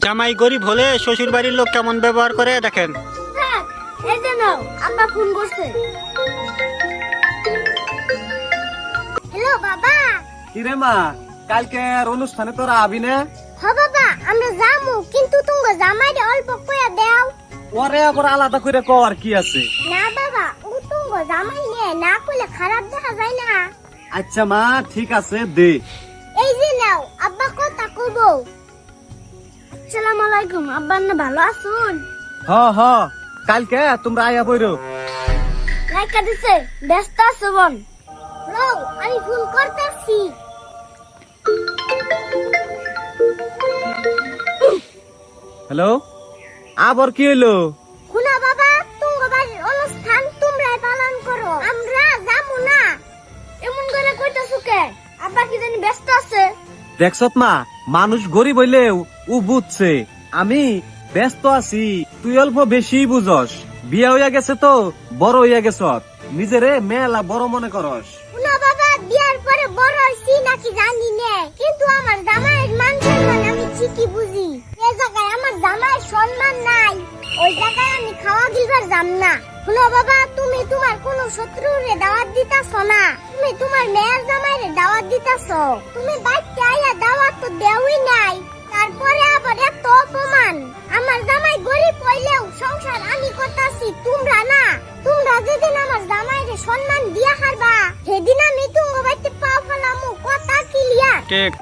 জামাই গরিব হলে শ্বশুর বাড়ির লোক কেমন ব্যবহার করে দেখেন। থাক, এই যে নাও, আব্বা ফোন করছে। হ্যালো বাবা। কিরে মা, কালকে অনুষ্ঠানে তোরা আবি না? হ বাবা, আমরা যামু, কিন্তু তুমি জামাইরে অল্প কইয়া দাও। ওরে আবার আলাদা করে কর কি আছে? না বাবা, ও তুমি জামাই নে না কইলে খারাপ দেখা যায় না। আচ্ছা মা, ঠিক আছে দে। এই যে নাও, আব্বা কথা কইব। আসসালামু আলাইকুম, আব্বা না ভালো আছুন? হ হ, কালকে তোমরা আয়া বইরো। লাইকা দিছে, ব্যস্ত আছো বোন। রও, আমি ফোন করতেছি। হ্যালো, আবার কি হইলো? শুনা বাবা, তুমি বাড়ির অনুষ্ঠান তোমরাই পালন করো, আমরা যাবো না। এমন করে কইতাছো কে? আব্বা কি জানি ব্যস্ত আছে। দেখছত মা, মানুষ গরিব হইলেও ও বুঝছে আমি ব্যস্ত আছি। তুই অল্প বেশি বুঝস। বিয়া হইয়া গেছে তো বড় হইয়া গেছ, নিজেরে মেলা বড় মনে করস। শুনা বাবা, বিয়ার পরে বড় হইছি নাকি জানি নে, কিন্তু আমার জামাইয়ের মান সম্মান আমি ঠিকই বুঝি। এই জায়গায় আমার জামাইয়ের সম্মান নাই, ওই জায়গায় আমি খাওয়া গিলবার যাম না। শুনো বাবা, তুমি তোমার কোন শত্রুরে দাওয়াত দিতাছ না, তুমি তোমার মেয়ের জামাইরে দাওয়াত দিতাছ। তুমি বাইতে আইয়া দাওয়াত তো দেওই নাই, তারপরে আবার এত অপমান। আমার জামাই গরিব হইলেও সংসার আমি করতাছি, তোমরা না। তোমরা যেদিন আমার জামাইরে সম্মান দিয়া হারবা, সেদিন আমি তুমি বাইতে পাও ফেলামু, কথা ক্লিয়ার। ঠিক।